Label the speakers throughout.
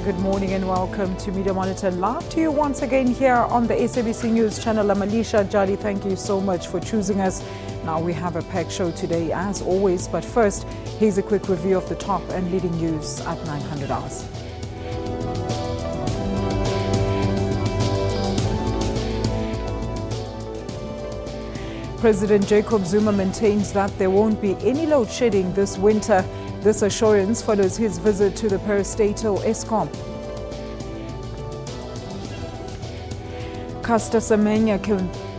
Speaker 1: good morning and welcome to Media Monitor live to you once again here on the SABC News channel. I'm Alicia Jali. Thank you so much for choosing us. Now we have a packed show today as always, but first, here's a quick review of the top and leading news at 900 hours. President Jacob Zuma maintains that there won't be any load shedding this winter. This assurance follows his visit to the parastatal Eskom. Caster Semenya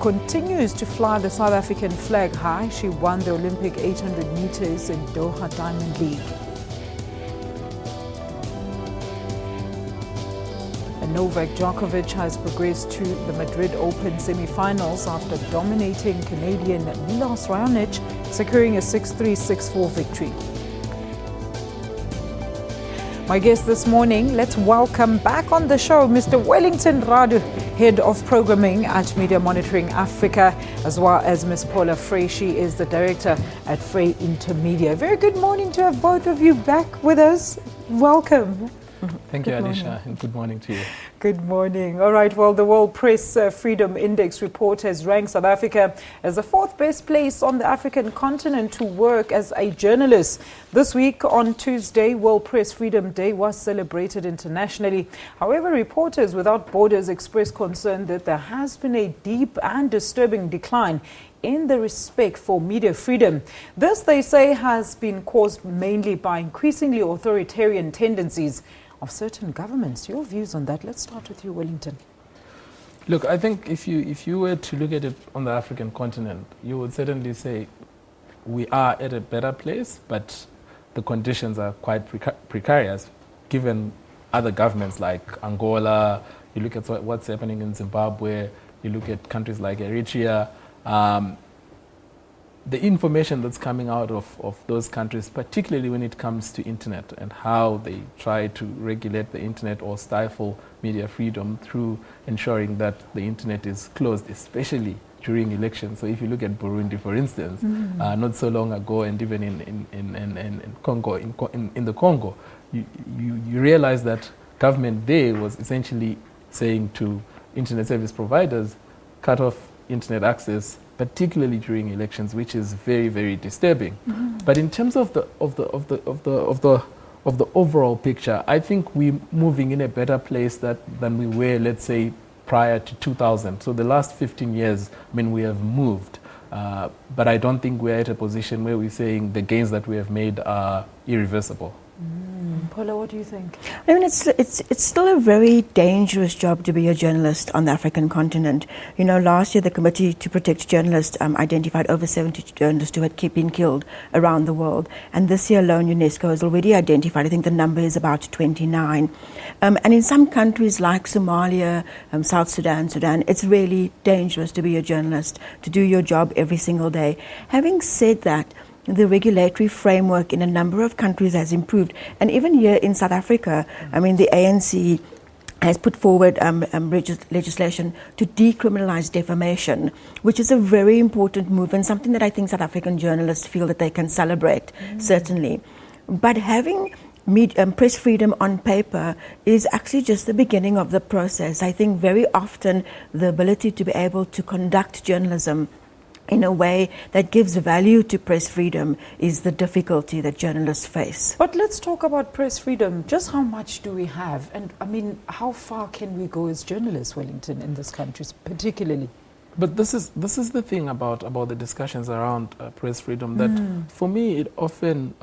Speaker 1: continues to fly the South African flag high. She won the Olympic 800 meters in Doha Diamond League. And Novak Djokovic has progressed to the Madrid Open semi-finals after dominating Canadian Milos Raonic, securing a 6-3, 6-4 victory. My guest this morning, let's welcome back on the show Mr. Wellington Radu, Head of Programming at Media Monitoring Africa, as well as Ms. Paula. She is the Director at Fray-Intermedia. Very good morning to have both of you back with us. Welcome.
Speaker 2: Thank you, Alicia, and good morning to you.
Speaker 1: Good morning. All right, well, the World Press Freedom Index report has ranked South Africa as the fourth best place on the African continent to work as a journalist. This week, on Tuesday, World Press Freedom Day was celebrated internationally. However, Reporters Without Borders expressed concern that there has been a deep and disturbing decline in the respect for media freedom. This, they say, has been caused mainly by increasingly authoritarian tendencies of certain governments. Your views on that? Let's start with you, Wellington.
Speaker 2: Look, I think if you were to look at it on the African continent, you would certainly say we are at a better place, but the conditions are quite precarious given other governments like Angola. You look at what's happening in Zimbabwe, you look at countries like Eritrea. The information that's coming out of those countries, particularly when it comes to internet and how they try to regulate the internet or stifle media freedom through ensuring that the internet is closed, especially during elections. So if you look at Burundi, for instance, not so long ago, and even in Congo, in the Congo, you realize that government there was essentially saying to internet service providers, cut off internet access, particularly during elections, which is very, very disturbing. But in terms of the overall picture, I think we're moving in a better place than we were, let's say, prior to 2000. So the last 15 years, I mean, we have moved. But I don't think we're at a position where we're saying the gains that we have made are irreversible.
Speaker 1: Paula, what do you think?
Speaker 3: I mean, it's still a very dangerous job to be a journalist on the African continent. You know, last year the Committee to Protect Journalists identified over 70 journalists who had been killed around the world. And this year alone, UNESCO has already identified, I think the number is about 29. And in some countries like Somalia, South Sudan, it's really dangerous to be a journalist, to do your job every single day. Having said that, the regulatory framework in a number of countries has improved. And even here in South Africa, I mean, the ANC has put forward legislation to decriminalize defamation, which is a very important move and something that I think South African journalists feel that they can celebrate, certainly. But having press freedom on paper is actually just the beginning of the process. I think very often the ability to be able to conduct journalism in a way that gives value to press freedom is the difficulty that journalists face.
Speaker 1: But let's talk about press freedom. Just how much do we have? And I mean, how far can we go as journalists, Wellington, in this country particularly?
Speaker 2: But this is the thing about the discussions around press freedom, that for me it often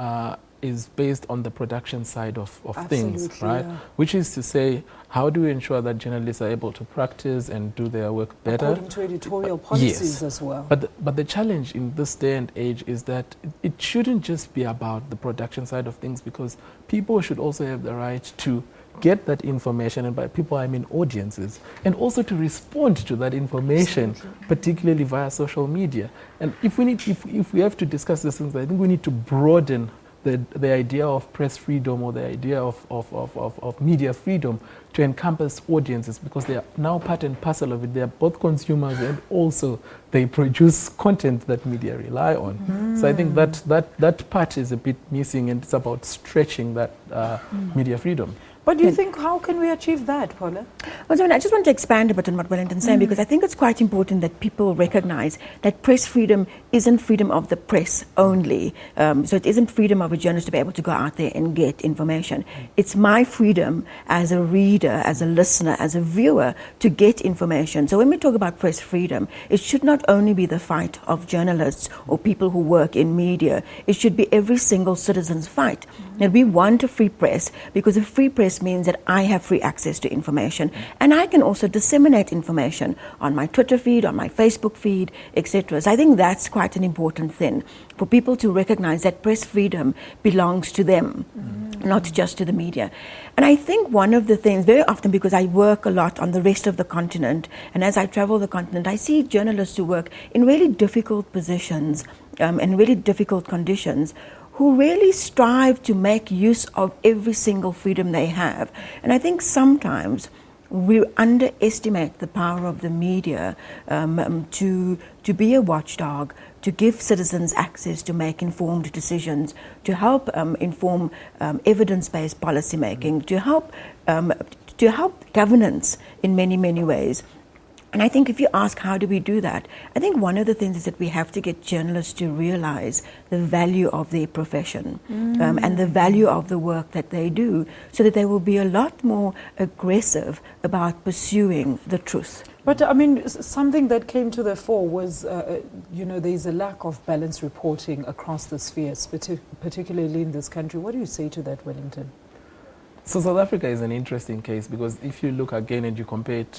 Speaker 2: is based on the production side of things, right?
Speaker 1: Yeah.
Speaker 2: Which is to say, how do we ensure that journalists are able to practice and do their work better?
Speaker 1: According to editorial policies
Speaker 2: yes.
Speaker 1: as well.
Speaker 2: But the challenge in this day and age is that it shouldn't just be about the production side of things, because people should also have the right to get that information, and by people I mean audiences, and also to respond to that information, particularly via social media. And if we have to discuss these things, I think we need to broaden the idea of press freedom or the idea of media freedom to encompass audiences, because they are now part and parcel of it. They are both consumers and also they produce content that media rely on. So I think that part is a bit missing, and it's about stretching that media freedom.
Speaker 1: But do you think, how can we achieve that, Paula?
Speaker 3: Well, so I just want to expand a bit on what Wellington's saying, because I think it's quite important that people recognize that press freedom isn't freedom of the press only. So it isn't freedom of a journalist to be able to go out there and get information. It's my freedom as a reader, as a listener, as a viewer to get information. So when we talk about press freedom, it should not only be the fight of journalists or people who work in media. It should be every single citizen's fight. And we want a free press because a free press means that I have free access to information, and I can also disseminate information on my Twitter feed, on my Facebook feed, etc. So I think that's quite an important thing for people to recognize that press freedom belongs to them, not just to the media. And I think one of the things, very often because I work a lot on the rest of the continent, and as I travel the continent, I see journalists who work in really difficult positions and really difficult conditions, who really strive to make use of every single freedom they have. And I think sometimes we underestimate the power of the media to be a watchdog, to give citizens access to make informed decisions, to help inform evidence-based policy making, to help governance in many, many ways. And I think if you ask how do we do that, I think one of the things is that we have to get journalists to realize the value of their profession and the value of the work that they do, so that they will be a lot more aggressive about pursuing the truth.
Speaker 1: But I mean, something that came to the fore was, there's a lack of balanced reporting across the spheres, particularly in this country. What do you say to that, Wellington?
Speaker 2: So South Africa is an interesting case, because if you look again and you compare it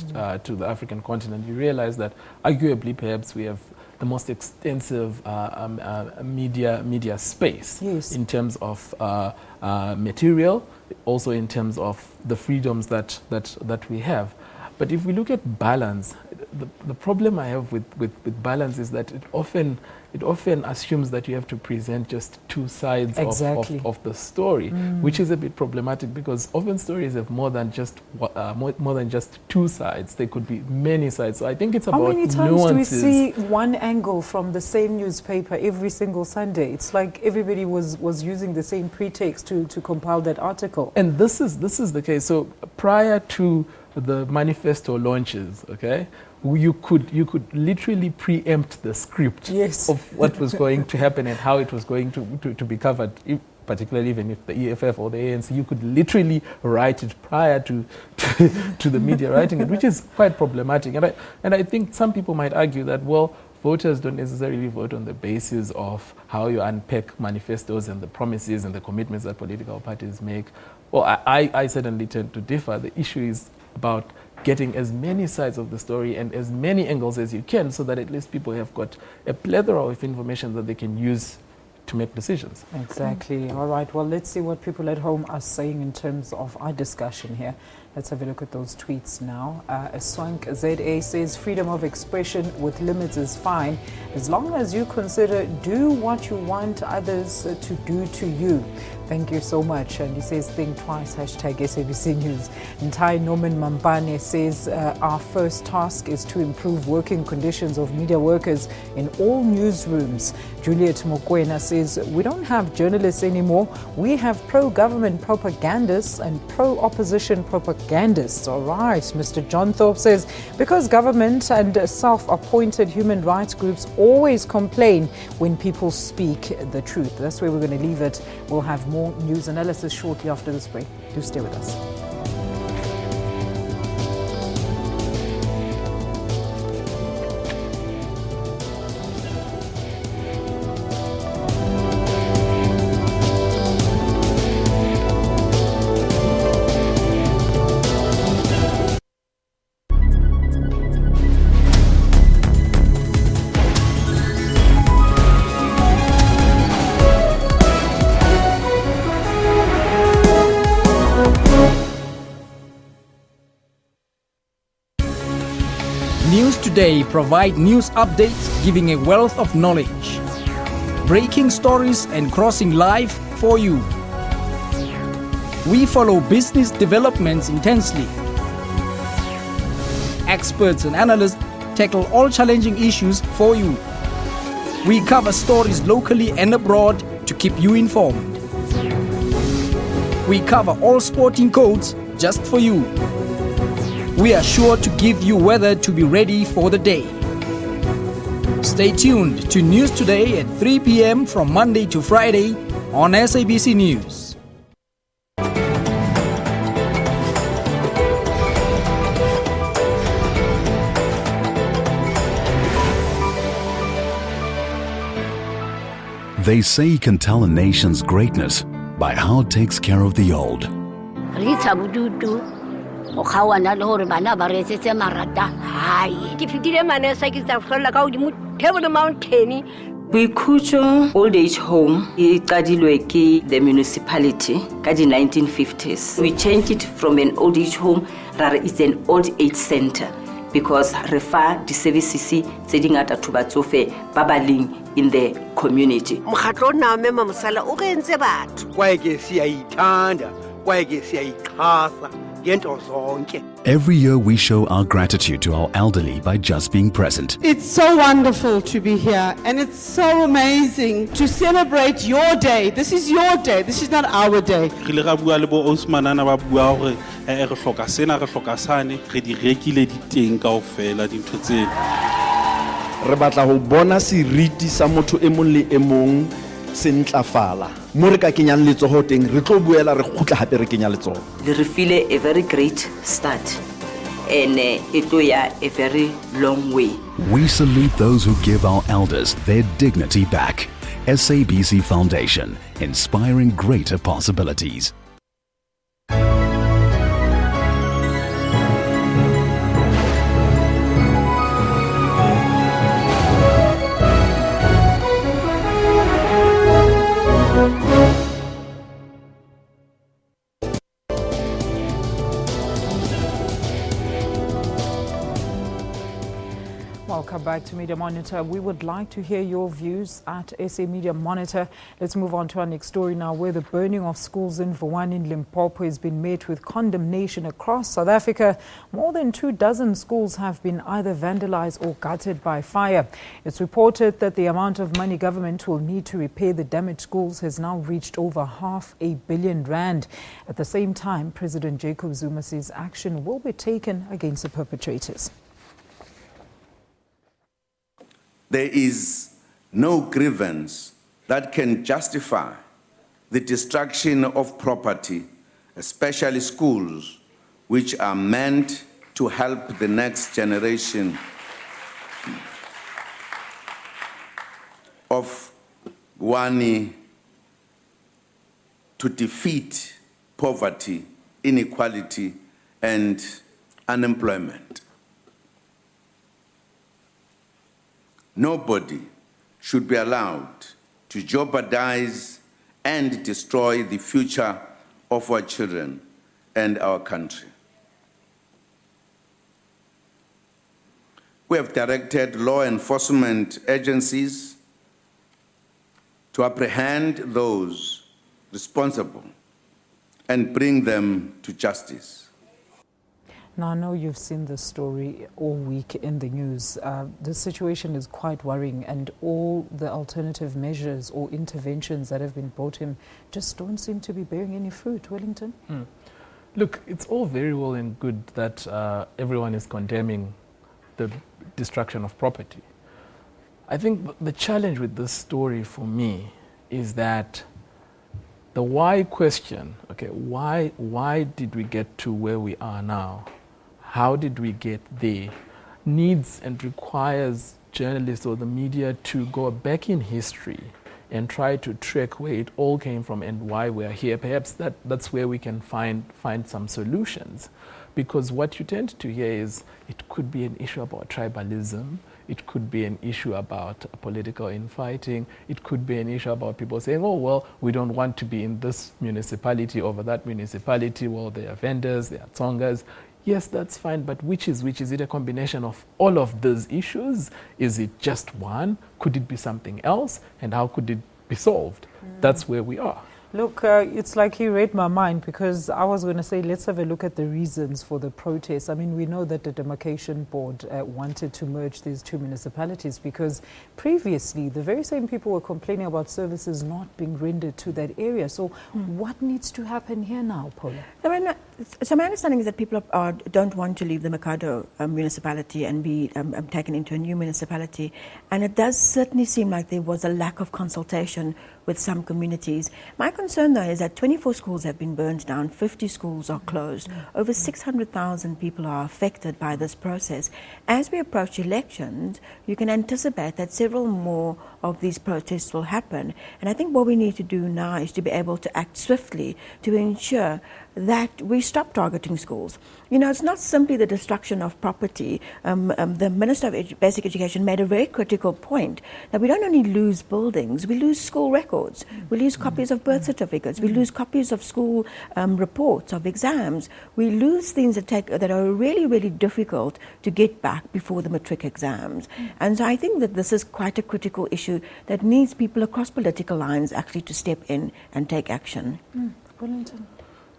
Speaker 2: to the African continent, you realize that arguably perhaps we have the most extensive media space in terms of material, also in terms of the freedoms that we have. But if we look at balance, the problem I have with balance is that it often assumes that you have to present just two sides of the story, which is a bit problematic, because often stories have more than just two sides. There could be many sides. So I think it's about nuances.
Speaker 1: How many times do we see one angle from the same newspaper every single Sunday? It's like everybody was using the same pretext to compile that article.
Speaker 2: And this is the case. So prior to the manifesto launches, okay, you could literally preempt the script of what was going to happen and how it was going to be covered, particularly even if the EFF or the ANC, you could literally write it prior to the media writing it, which is quite problematic. And I think some people might argue that, well, voters don't necessarily vote on the basis of how you unpack manifestos and the promises and the commitments that political parties make. Well, I certainly tend to differ. The issue is about getting as many sides of the story and as many angles as you can, so that at least people have got a plethora of information that they can use to make decisions.
Speaker 1: Exactly. All right. Well, let's see what people at home are saying in terms of our discussion here. Let's have a look at those tweets now. Swank ZA says, freedom of expression with limits is fine, as long as you consider do what you want others to do to you. Thank you so much. And he says, think twice, hashtag SABC News. Ntai Norman Mampane says, our first task is to improve working conditions of media workers in all newsrooms. Juliet Mokwena says, we don't have journalists anymore. We have pro-government propagandists and pro-opposition propagandists. All right. Mr. John Thorpe says, because government and self-appointed human rights groups always complain when people speak the truth. That's where we're going to leave it. We'll have more news analysis shortly after this break. Do stay with us.
Speaker 4: News Today provide news updates giving a wealth of knowledge. Breaking stories and crossing live for you. We follow business developments intensely. Experts and analysts tackle all challenging issues for you. We cover stories locally and abroad to keep you informed. We cover all sporting codes just for you. We are sure to give you weather to be ready for the day. Stay tuned to News Today at 3 p.m. from Monday to Friday on SABC News.
Speaker 5: They say you can tell a nation's greatness by how it takes care of the old.
Speaker 6: Boikhutso old age home e qadilwe ke the municipality ka di 1950s. We changed it from an old age home rather it's an old age center because re fa di services tse dingata to batsofe ba baling in the community.
Speaker 7: Mokgatlo na mema mosala o rentse batho kwae ke siyayithanda kwae ke siyayixhasa ngento zonke.
Speaker 5: Every year we show our gratitude to our elderly by just being present.
Speaker 8: It's so wonderful to be here and it's so amazing to celebrate your day. This is your day. This is not our day.
Speaker 9: Re ga bua le bo Osmanana ba bua hore re hloka sena re hloka sane re di rekile diteng kaofela dintho tsena.
Speaker 10: Re batla ho bona seriti sa motho e mong le e mong se ntlafala mo re ka kenyang letsoho teng re tlo buela re khutla hape re kenya letsoho.
Speaker 6: Le re file a very great start and it go ya a very long way.
Speaker 5: We salute those who give our elders their dignity back. SABC Foundation, inspiring greater possibilities.
Speaker 1: Welcome back to Media Monitor. We would like to hear your views at SA Media Monitor. Let's move on to our next story now, where the burning of schools in Vuwani in Limpopo has been met with condemnation across South Africa. More than 24 schools have been either vandalized or gutted by fire. It's reported that the amount of money government will need to repair the damaged schools has now reached over R500 million. At the same time, President Jacob Zuma says action will be taken against the perpetrators.
Speaker 11: There is no grievance that can justify the destruction of property, especially schools, which are meant to help the next generation of Vuwani to defeat poverty, inequality, and unemployment. Nobody should be allowed to jeopardize and destroy the future of our children and our country. We have directed law enforcement agencies to apprehend those responsible and bring them to justice.
Speaker 1: Now, I know you've seen this story all week in the news. The situation is quite worrying, and all the alternative measures or interventions that have been brought in just don't seem to be bearing any fruit. Wellington?
Speaker 2: Look, it's all very well and good that everyone is condemning the destruction of property. I think the challenge with this story for me is that the why question, okay, why did we get to where we are now? How did we get there? Needs and requires journalists or the media to go back in history and try to track where it all came from and why we're here. Perhaps that's where we can find some solutions. Because what you tend to hear is it could be an issue about tribalism, it could be an issue about political infighting, it could be an issue about people saying, oh, well, we don't want to be in this municipality over that municipality. Well, there are vendors, there are tsongas. Yes, that's fine, but which is which? Is it a combination of all of those issues? Is it just one? Could it be something else? And how could it be solved? That's where we are.
Speaker 1: Look, it's like he read my mind, because I was going to say, let's have a look at the reasons for the protest. I mean, we know that the Demarcation Board wanted to merge these two municipalities because previously the very same people were complaining about services not being rendered to that area. So what needs to happen here now, Paula?
Speaker 3: So my understanding is that people don't want to leave the Mikado municipality and be taken into a new municipality. And it does certainly seem like there was a lack of consultation with some communities. My concern, though, is that 24 schools have been burned down, 50 schools are closed. Over 600,000 people are affected by this process. As we approach elections, you can anticipate that several more of these protests will happen. And I think what we need to do now is to be able to act swiftly to ensure that we stop targeting schools. You know, it's not simply the destruction of property. The Minister of Basic Education made a very critical point that we don't only lose buildings, we lose school records, we lose copies of birth certificates, we lose copies of school reports, of exams, we lose things that are really, really difficult to get back before the matric exams. And so I think that this is quite a critical issue that needs people across political lines actually to step in and take action.
Speaker 1: Wellington.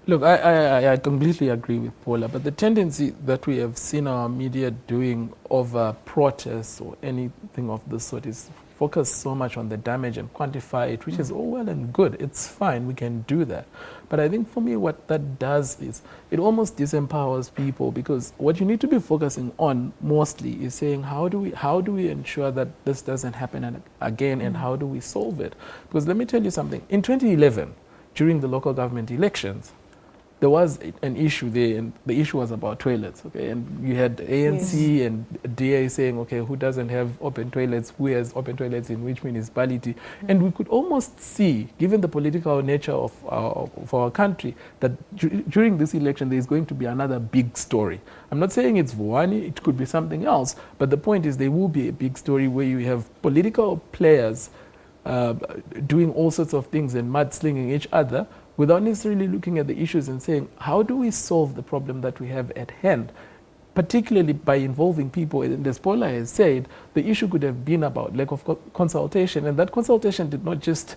Speaker 2: Look, I completely agree with Paula, but the tendency that we have seen our media doing over protests or anything of this sort is focus so much on the damage and quantify it, which is all well and good. It's fine, we can do that. But I think for me what that does is it almost disempowers people, because what you need to be focusing on mostly is saying how do we ensure that this doesn't happen again, and how do we solve it? Because let me tell you something. In 2011, during the local government elections, there was an issue there, and the issue was about toilets, okay? And you had ANC and DA saying, okay, who doesn't have open toilets, who has open toilets in which municipality? And we could almost see, given the political nature of our country, that during this election there is going to be another big story. I'm not saying it's Vuwani, it could be something else, but the point is there will be a big story where you have political players doing all sorts of things and mudslinging each other, without necessarily looking at the issues and saying, how do we solve the problem that we have at hand, particularly by involving people. And as Paula has said, the issue could have been about lack of consultation, and that consultation did not just,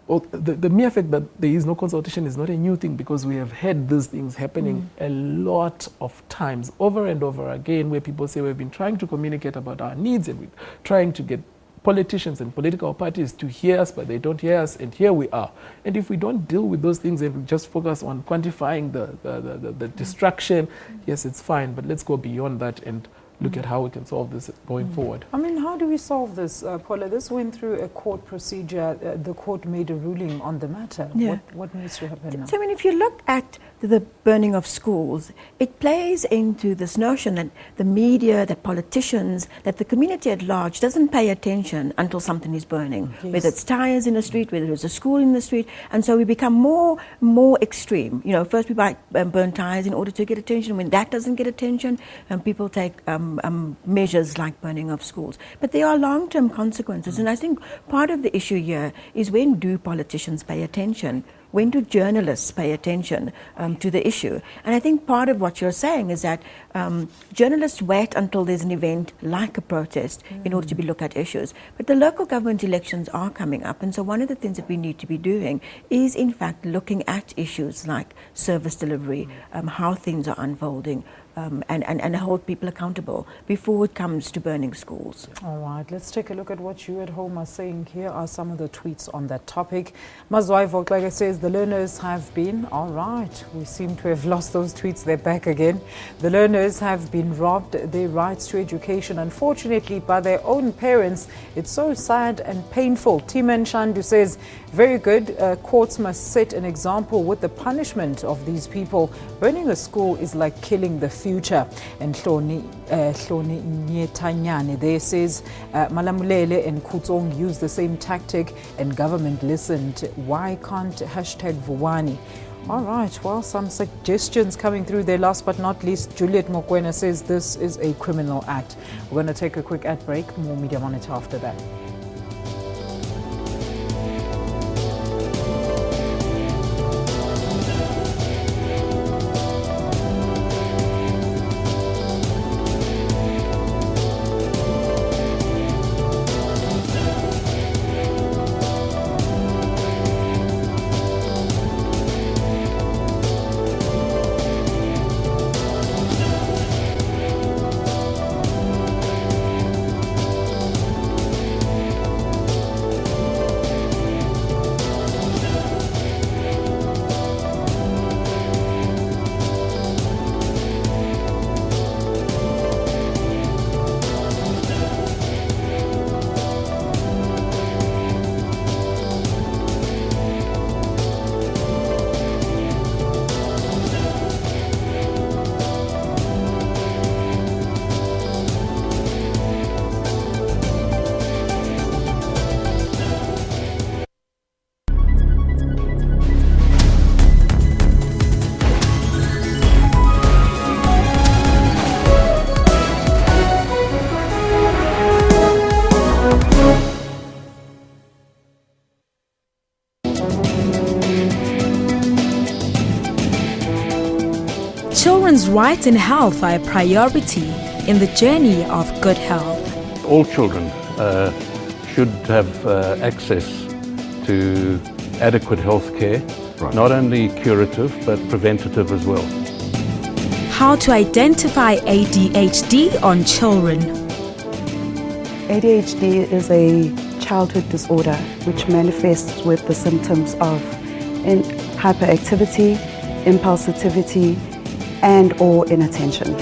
Speaker 2: the mere fact that there is no consultation is not a new thing, because we have had these things happening a lot of times, over and over again, where people say we've been trying to communicate about our needs and we're trying to get politicians and political parties to hear us, but they don't hear us, and here we are. And if we don't deal with those things and we just focus on quantifying the destruction, yes, it's fine, but let's go beyond that and look at how we can solve this going forward.
Speaker 1: I mean, how do we solve this, Paula? This went through a court procedure. The court made a ruling on the matter.
Speaker 3: Yeah.
Speaker 1: What needs to happen now?
Speaker 3: So, I mean, if you look at the burning of schools, it plays into this notion that the media, that politicians, that the community at large doesn't pay attention until something is burning, whether it's tires in the street, whether it's a school in the street. And so we become more extreme. You know, first we might burn tires in order to get attention. When that doesn't get attention, people take measures like burning of schools. But there are long-term consequences. And I think part of the issue here is, when do politicians pay attention? When do journalists pay attention to the issue? And I think part of what you're saying is that journalists wait until there's an event like a protest in order to be look at issues. But the local government elections are coming up, and so one of the things that we need to be doing is, in fact, looking at issues like service delivery, how things are unfolding, and hold people accountable before it comes to burning schools.
Speaker 1: All right, let's take a look at what you at home are saying. Here are some of the tweets on that topic. Mazwaivok, like I says, the learners have been, all right, we seem to have lost those tweets, they're back again. The learners have been robbed their rights to education, unfortunately, by their own parents. It's so sad and painful. Timan Shandu says, very good, courts must set an example with the punishment of these people. Burning a school is like killing the future. And Hloni Nyetanyane there says, Malamulele and Kutsong used the same tactic and government listened. Why can't #Vuwani? All right, well, some suggestions coming through there. Last but not least, Juliet Mokwena says this is a criminal act. We're going to take a quick ad break. More Media Monitor after that.
Speaker 12: Children's rights and health are a priority in the journey of good health.
Speaker 13: All children should have access to adequate health care, not only curative but preventative as well.
Speaker 12: How to identify ADHD on children.
Speaker 14: ADHD is a childhood disorder which manifests with the symptoms of hyperactivity, impulsivity, and or inattention.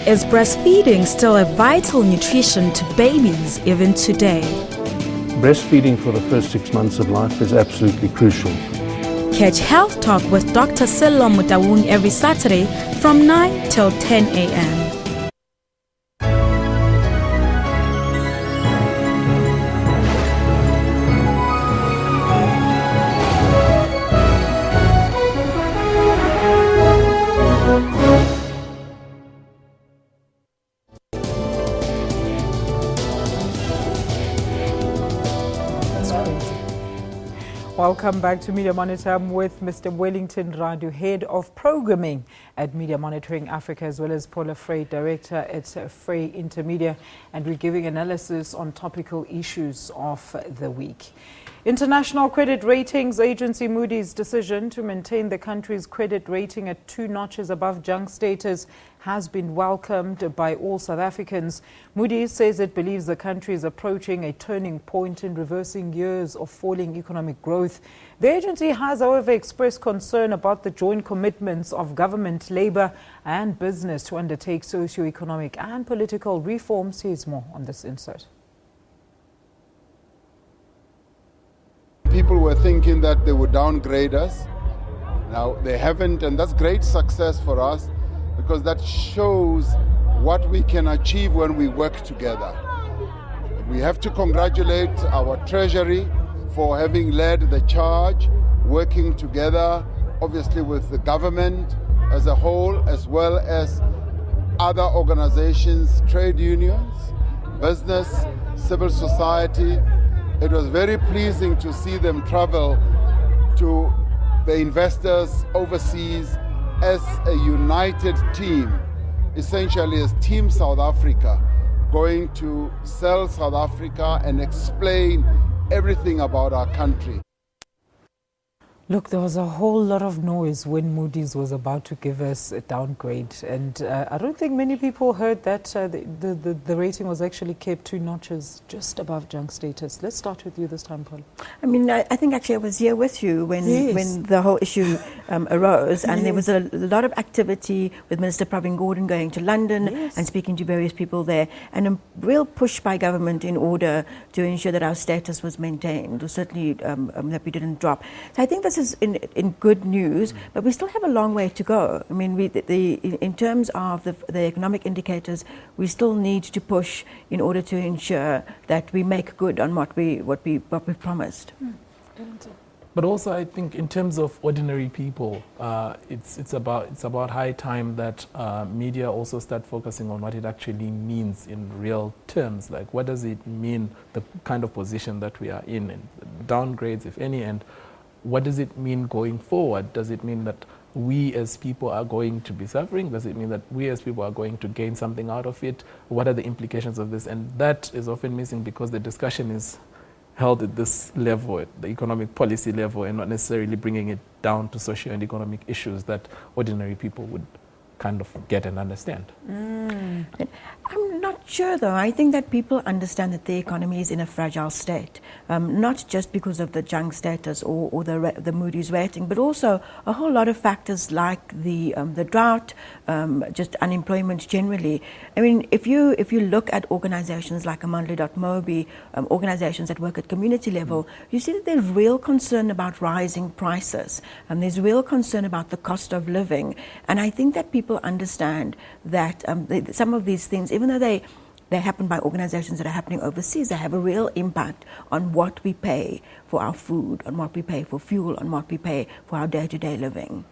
Speaker 12: Is breastfeeding still a vital nutrition to babies even today?
Speaker 13: Breastfeeding for the first 6 months of life is absolutely crucial.
Speaker 12: Catch Health Talk with Dr. Sello Mutawun every Saturday from 9 till 10 a.m.
Speaker 1: Welcome back to Media Monitor. I'm with Mr. Wellington Radu, Head of Programming at Media Monitoring Africa, as well as Paula, Director at Fray-Intermedia, and we're giving analysis on topical issues of the week. International credit ratings agency Moody's decision to maintain the country's credit rating at 2 notches above junk status has been welcomed by all South Africans. Moody's says it believes the country is approaching a turning point in reversing years of falling economic growth. The agency has, however, expressed concern about the joint commitments of government, labour and business to undertake socio-economic and political reforms. Here's more on this insert.
Speaker 15: People were thinking that they would downgrade us. Now they haven't, and that's great success for us because that shows what we can achieve when we work together. We have to congratulate our Treasury for having led the charge, working together, obviously with the government as a whole, as well as other organizations, trade unions, business, civil society. It was very pleasing to see them travel to the investors overseas as a united team, essentially as Team South Africa, going to sell South Africa and explain everything about our country.
Speaker 1: Look, there was a whole lot of noise when Moody's was about to give us a downgrade, and I don't think many people heard that the rating was actually kept 2 notches just above junk status. Let's start with you this time, Paula.
Speaker 3: I mean, I think actually I was here with you when the whole issue arose, and there was a lot of activity with Minister Pravin Gordhan going to London and speaking to various people there, and a real push by government in order to ensure that our status was maintained, or certainly that we didn't drop. So I think this is in good news, but we still have a long way to go. I mean, in terms of the economic indicators, we still need to push in order to ensure that we make good on what we promised.
Speaker 2: But also, I think in terms of ordinary people, it's about high time that media also start focusing on what it actually means in real terms. Like, what does it mean, the kind of position that we are in, and downgrades, if any, and what does it mean going forward? Does it mean that we as people are going to be suffering? Does it mean that we as people are going to gain something out of it? What are the implications of this? And that is often missing because the discussion is held at this level, at the economic policy level, and not necessarily bringing it down to social and economic issues that ordinary people would kind of get and understand.
Speaker 3: I'm not sure, though. I think that people understand that the economy is in a fragile state, not just because of the junk status or the Moody's rating, but also a whole lot of factors like the drought, just unemployment generally. I mean, if you look at organizations like Amandla.mobi, organizations that work at community level, you see that there's real concern about rising prices, and there's real concern about the cost of living. And I think that people understand that some of these things, even though they happen by organizations that are happening overseas, they have a real impact on what we pay for our food, on what we pay for fuel, on what we pay for our day-to-day living.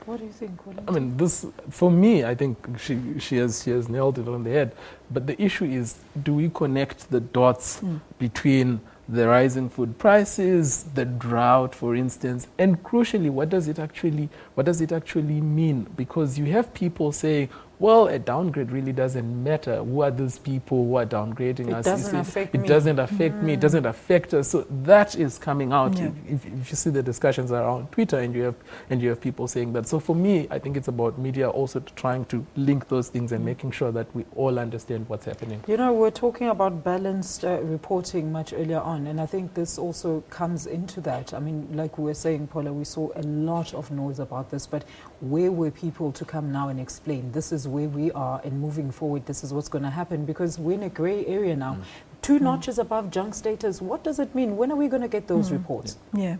Speaker 1: What do you think, Wellington?
Speaker 2: I mean, this, for me, I think she has nailed it on the head. But the issue is, do we connect the dots between the rising food prices, the drought, for instance, and crucially, what does it actually mean? Because you have people saying, well, a downgrade really doesn't matter. Who are those people who are downgrading us?
Speaker 1: It doesn't affect me.
Speaker 2: It doesn't affect me. It doesn't affect us. So that is coming out.
Speaker 1: Yeah.
Speaker 2: If you see the discussions around Twitter, and you have people saying that. So for me, I think it's about media also trying to link those things and making sure that we all understand what's happening.
Speaker 1: You know, we're talking about balanced reporting much earlier on, and I think this also comes into that. I mean, like we were saying, Paula, we saw a lot of noise about this, but where were people to come now and explain this is where we are and moving forward, this is what's going to happen? Because we're in a grey area now. 2 notches above junk status. What does it mean? When are we going to get those reports?
Speaker 3: Yeah.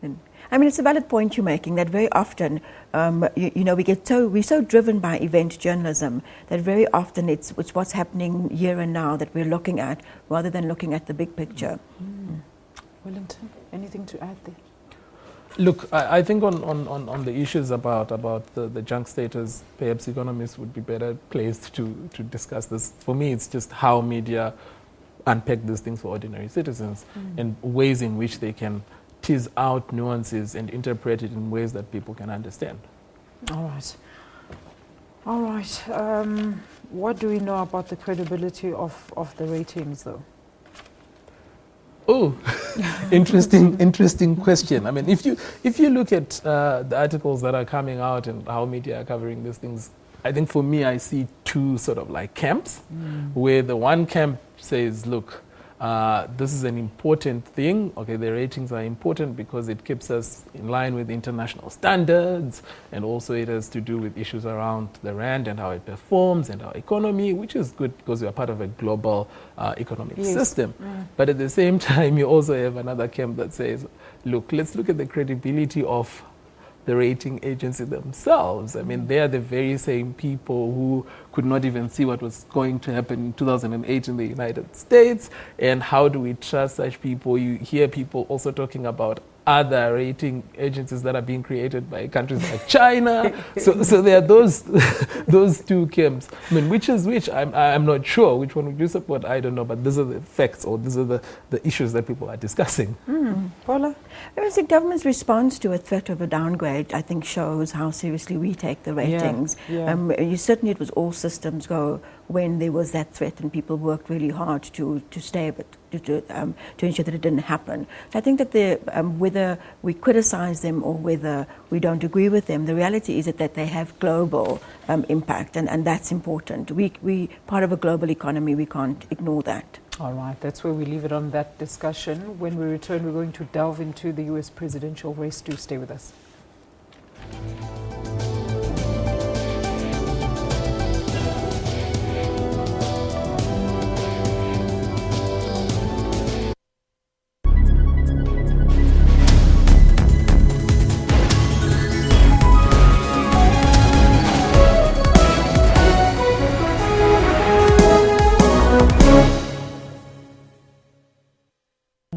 Speaker 3: I mean, it's a valid point you're making, that very often, we're so driven by event journalism that very often it's what's happening here and now that we're looking at rather than looking at the big picture.
Speaker 1: Wellington, anything to add there?
Speaker 2: Look, I think on the issues about the junk status, perhaps economists would be better placed to discuss this. For me, it's just how media unpack these things for ordinary citizens and ways in which they can tease out nuances and interpret it in ways that people can understand.
Speaker 1: All right. What do we know about the credibility of the ratings, though?
Speaker 2: Oh, interesting question. I mean, if you look at the articles that are coming out and how media are covering these things, I think for me, I see 2 sort of like camps, where the one camp says, look, this is an important thing. Okay, the ratings are important because it keeps us in line with international standards, and also it has to do with issues around the rand and how it performs and our economy, which is good because we are part of a global economic system. But at the same time, you also have another camp that says, look, let's look at the credibility of the rating agency themselves. I mean, they are the very same people who could not even see what was going to happen in 2008 in the United States. And how do we trust such people? You hear people also talking about other rating agencies that are being created by countries like China. So there are those 2 camps. I mean, which is which? I'm not sure. Which one would you support? I don't know. But these are the facts, or these are the issues that people are discussing.
Speaker 1: Paula?
Speaker 3: The government's response to a threat of a downgrade, I think, shows how seriously we take the ratings. Certainly it was all systems go when there was that threat, and people worked really hard to stay with to ensure that it didn't happen. So I think that whether we criticize them or whether we don't agree with them, the reality is that they have global impact, and that's important. We part of a global economy, we can't ignore that.
Speaker 1: All right, that's where we leave it on that discussion. When we return, we're going to delve into the U.S. presidential race. Do stay with us.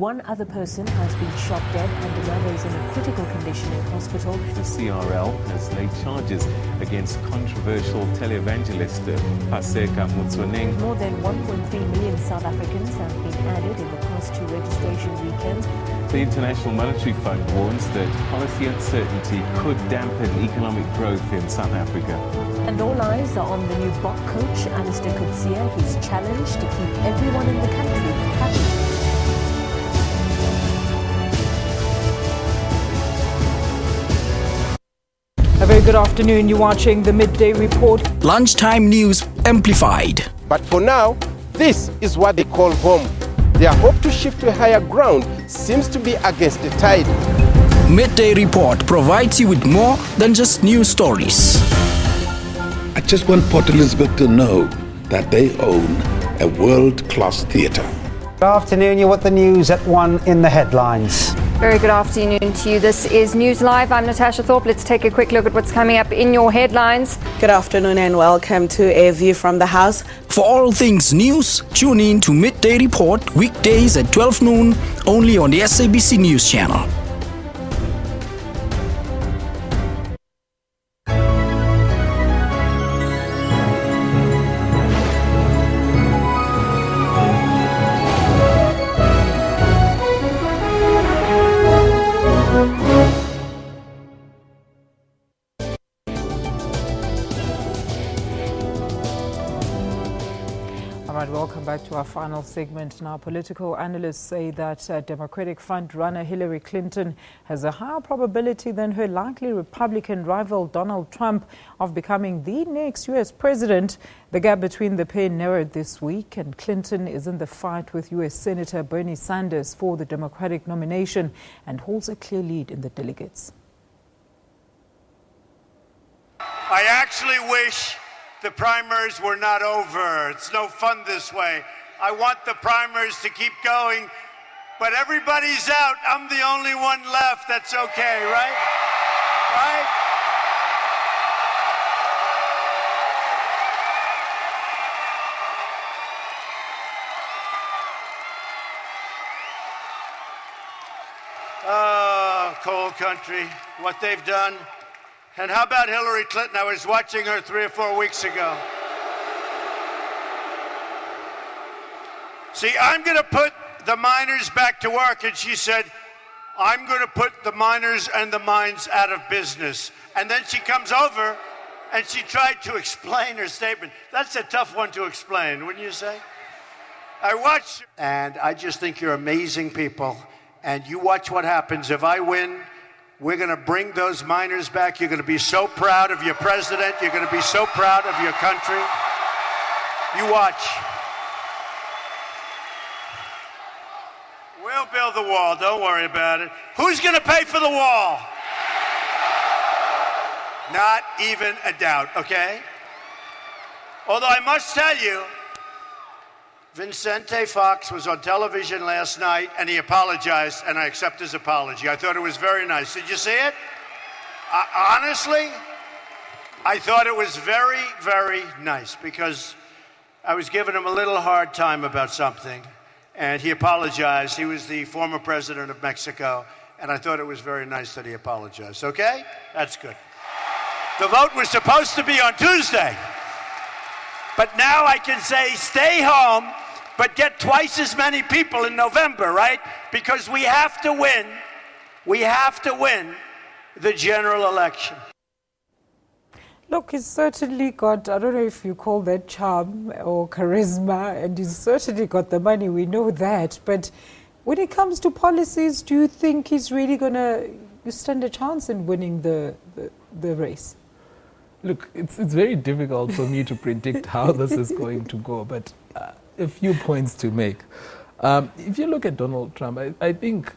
Speaker 16: One other person has been shot dead and another is in a critical condition in hospital.
Speaker 17: The CRL has laid charges against controversial televangelist Paseka Mutsoning.
Speaker 16: More than 1.3 million South Africans have been added in the past 2 registration weekends.
Speaker 17: The International Monetary Fund warns that policy uncertainty could dampen economic growth in South Africa.
Speaker 16: And all eyes are on the new Bok coach, Alicia Jali, who's challenged to keep everyone in the country happy.
Speaker 1: A very good afternoon. You're watching the Midday Report.
Speaker 4: Lunchtime news amplified.
Speaker 18: But for now, this is what they call home. Their hope to shift to a higher ground seems to be against the tide.
Speaker 4: Midday Report provides you with more than just news stories.
Speaker 19: I just want Port Elizabeth to know that they own a world-class theatre.
Speaker 20: Good afternoon. You're with the news at 1 in the headlines.
Speaker 21: Very good afternoon to you. This is News Live. I'm Natasha Thorpe. Let's take a quick look at what's coming up in your headlines.
Speaker 22: Good afternoon and welcome to A View from the House.
Speaker 4: For all things news, tune in to Midday Report weekdays at 12 noon only on the SABC News Channel.
Speaker 1: Right, welcome back to our final segment. Now, political analysts say that Democratic front-runner Hillary Clinton has a higher probability than her likely Republican rival Donald Trump of becoming the next U.S. president. The gap between the pair narrowed this week, and Clinton is in the fight with U.S. Senator Bernie Sanders for the Democratic nomination and holds a clear lead in the delegates.
Speaker 7: I actually wish the primaries were not over. It's no fun this way. I want the primaries to keep going, but everybody's out. I'm the only one left. That's okay, right? Right? Oh, coal country, what they've done. And how about Hillary Clinton? I was watching her 3 or 4 weeks ago. See, I'm going to put the miners back to work. And she said, I'm going to put the miners and the mines out of business. And then she comes over and she tried to explain her statement. That's a tough one to explain, wouldn't you say? I watched, and I just think you're amazing people. And you watch what happens. If I win, we're going to bring those miners back. You're going to be so proud of your president. You're going to be so proud of your country. You watch. We'll build the wall. Don't worry about it. Who's going to pay for the wall? Not even a doubt, okay? Although I must tell you, Vicente Fox was on television last night, and he apologized, and I accept his apology. I thought it was very nice. Did you see it? Honestly, I thought it was very, very nice, because I was giving him a little hard time about something, and he apologized. He was the former president of Mexico, and I thought it was very nice that he apologized. Okay? That's good. The vote was supposed to be on Tuesday, but now I can say stay home, but get twice as many people in November, right? Because we have to win. We have to win the general election.
Speaker 1: Look, he's certainly got, I don't know if you call that charm or charisma, and he's certainly got the money, we know that. But when it comes to policies, do you think he's really going to stand a chance in winning the race?
Speaker 2: Look, it's very difficult for me to predict how this is going to go, but a few points to make. If you look at Donald Trump, I think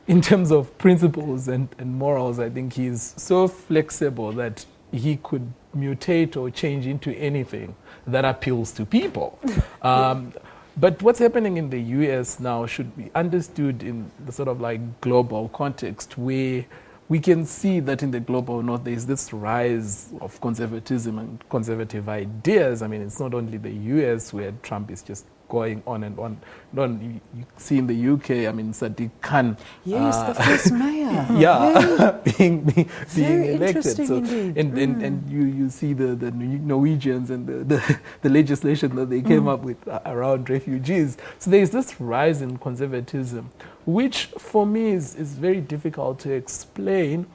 Speaker 2: in terms of principles and morals, I think he's so flexible that he could mutate or change into anything that appeals to people. But what's happening in the US now should be understood in the sort of like global context, where we can see that in the global north there is this rise of conservatism and conservative ideas. I mean, it's not only the US where Trump is just going on and on. You see in the UK, I mean, Sadiq Khan.
Speaker 1: Yes, the first mayor.
Speaker 2: Yeah, being elected.
Speaker 1: So,
Speaker 2: and you see the Norwegians and the legislation that they came up with around refugees. So there is this rise in conservatism, which for me is very difficult to explain.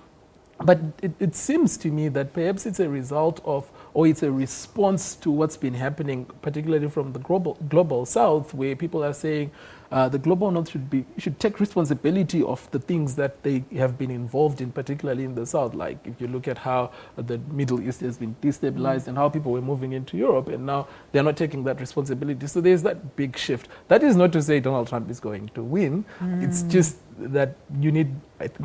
Speaker 2: But it seems to me that perhaps it's a result of, or it's a response to what's been happening, particularly from the global south, where people are saying the global north should take responsibility of the things that they have been involved in, particularly in the south. Like if you look at how the Middle East has been destabilized and how people were moving into Europe, and now they're not taking that responsibility. So there's that big shift. That is not to say Donald Trump is going to win. It's just that you need,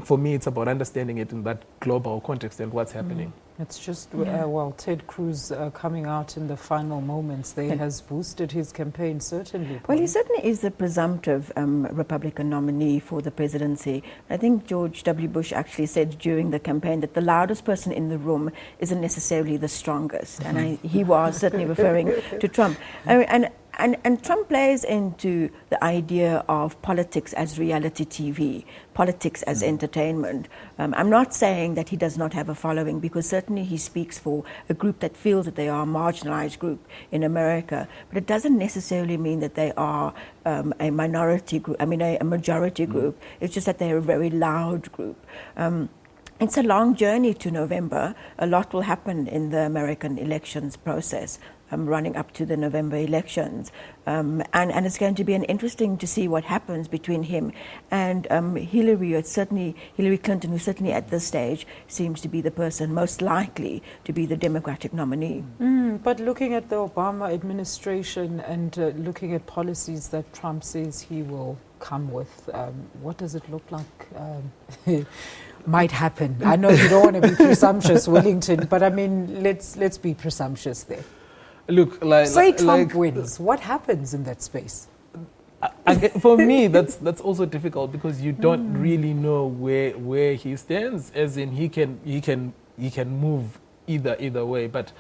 Speaker 2: for me, it's about understanding it in that global context and what's happening.
Speaker 1: It's just, well, Ted Cruz coming out in the final moments there has boosted his campaign, certainly.
Speaker 3: Well, he certainly is the presumptive Republican nominee for the presidency. I think George W. Bush actually said during the campaign that the loudest person in the room isn't necessarily the strongest. And he was certainly referring to Trump. And Trump plays into the idea of politics as reality TV, politics as entertainment. I'm not saying that he does not have a following, because certainly he speaks for a group that feels that they are a marginalized group in America. But it doesn't necessarily mean that they are a minority group, a majority group. It's just that they're a very loud group. It's a long journey to November. A lot will happen in the American elections process, running up to the November elections. And it's going to be interesting to see what happens between him and Hillary. It's certainly Hillary Clinton, who certainly at this stage seems to be the person most likely to be the Democratic nominee.
Speaker 1: But looking at the Obama administration and looking at policies that Trump says he will come with, what does it look like might happen? I know you don't want to be presumptuous, Wellington, but I mean, let's be presumptuous there.
Speaker 2: Look,
Speaker 1: say Trump wins, what happens in that space?
Speaker 2: For me, that's also difficult because you don't really know where he stands. As in, he can move either way. But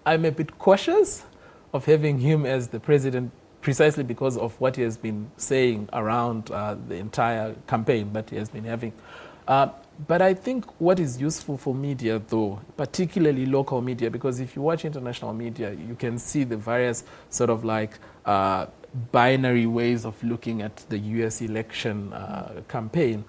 Speaker 2: I'm a bit cautious of having him as the president precisely because of what he has been saying around the entire campaign that he has been having. But I think what is useful for media, though, particularly local media, because if you watch international media, you can see the various sort of like binary ways of looking at the US election campaign.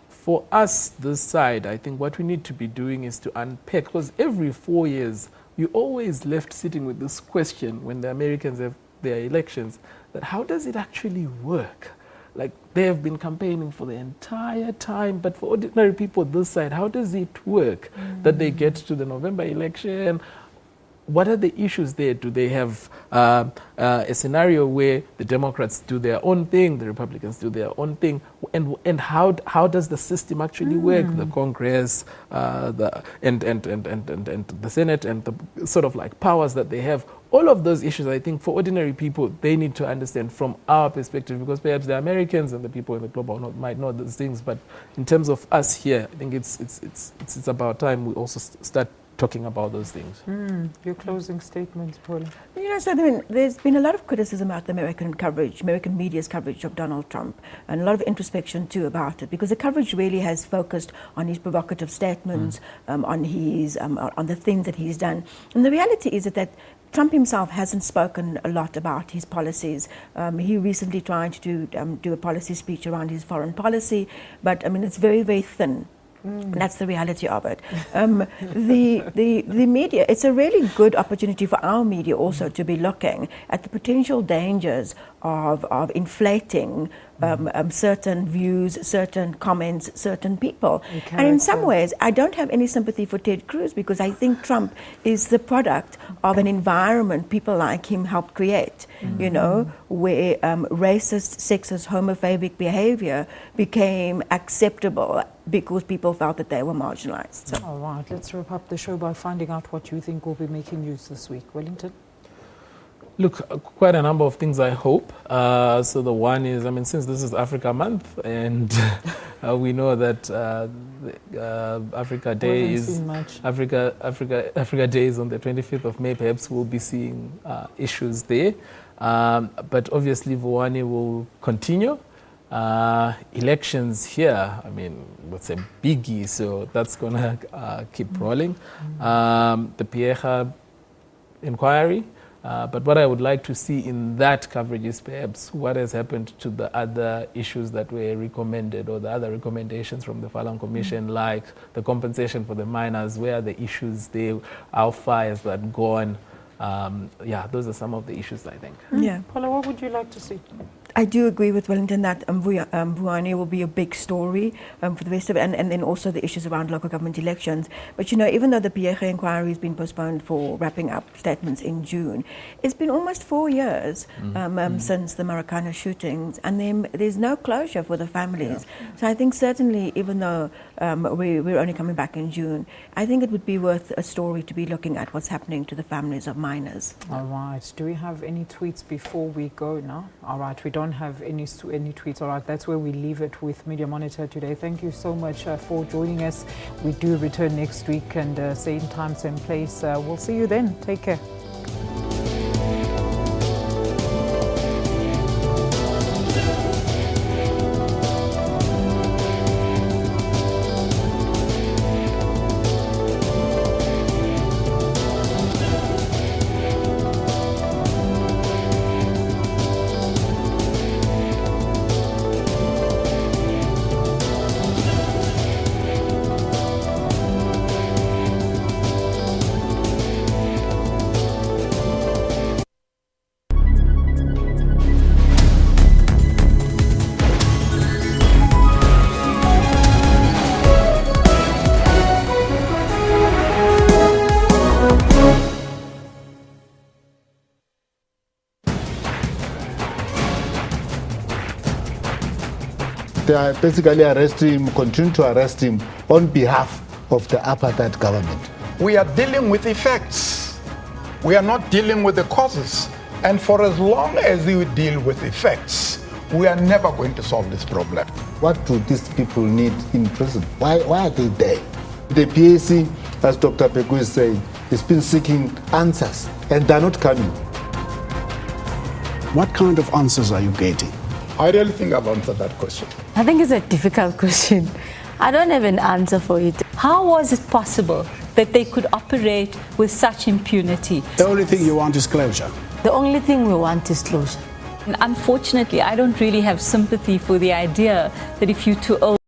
Speaker 2: For us, this side, I think what we need to be doing is to unpack, because every 4 years, you're always left sitting with this question when the Americans have their elections, that how does it actually work? Like, they have been campaigning for the entire time, but for ordinary people this side, how does it work that they get to the November election? What are the issues there? Do they have a scenario where the Democrats do their own thing, the Republicans do their own thing, and how does the system actually work? The Congress, and the Senate, and the sort of like powers that they have. All of those issues, I think, for ordinary people, they need to understand from our perspective, because perhaps the Americans and the people in the global north might know those things, but in terms of us here, I think it's about time we also start talking about those things.
Speaker 1: Your closing statements, Paula.
Speaker 3: You know, so I mean, there's been a lot of criticism about the American media's coverage of Donald Trump, and a lot of introspection too about it, because the coverage really has focused on his provocative statements, on the things that he's done. And the reality is that Trump himself hasn't spoken a lot about his policies. He recently tried to do a policy speech around his foreign policy, but I mean, it's very, very thin. And that's the reality of it. The media, it's a really good opportunity for our media also to be looking at the potential dangers of inflating certain views, certain comments, certain people. And in some ways, I don't have any sympathy for Ted Cruz, because I think Trump is the product of an environment people like him helped create, you know, where racist, sexist, homophobic behavior became acceptable because people felt that they were marginalized. So.
Speaker 1: All right, let's wrap up the show by finding out what you think will be making news this week. Wellington?
Speaker 2: Look, quite a number of things, I hope. So the one is, I mean, since this is Africa Month, and we know that Africa Day is Africa Day is on the 25th of May. Perhaps we'll be seeing issues there. But obviously, Vuwani will continue. Elections here, I mean, it's a biggie, so that's going to keep rolling. The Piecha inquiry. But what I would like to see in that coverage is perhaps what has happened to the other issues that were recommended, or the other recommendations from the Falan Commission, like the compensation for the miners. Where are the issues there? How far has that gone? Yeah, those are some of the issues, I think.
Speaker 3: Yeah.
Speaker 1: Paula, what would you like to see?
Speaker 3: I do agree with Wellington that Vuwani will be a big story for the rest of it, and then also the issues around local government elections. But, you know, even though the Piecha inquiry has been postponed for wrapping up statements in June, it's been almost 4 years since the Maracana shootings, and then there's no closure for the families. Yeah. So I think certainly, even though we're only coming back in June, I think it would be worth a story to be looking at what's happening to the families of miners.
Speaker 1: All right. Do we have any tweets before we go now? All right. We don't have any tweets. All right, that's where we leave it with Media Monitor today. Thank you so much for joining us. We do return next week, and same time, same place. We'll see you then. Take care.
Speaker 8: They are basically arresting him, continue to arrest him on behalf of the apartheid government.
Speaker 9: We are dealing with effects. We are not dealing with the causes. And for as long as we deal with effects, we are never going to solve this problem.
Speaker 8: What do these people need in prison? Why are they there? The PAC, as Dr. Peku is saying, has been seeking answers, and they're not coming.
Speaker 20: What kind of answers are you getting?
Speaker 9: I really think I've answered that question.
Speaker 23: I think it's a difficult question. I don't have an answer for it. How was it possible that they could operate with such impunity?
Speaker 20: The only thing you want is closure.
Speaker 23: The only thing we want is closure. And unfortunately, I don't really have sympathy for the idea that if you're too old,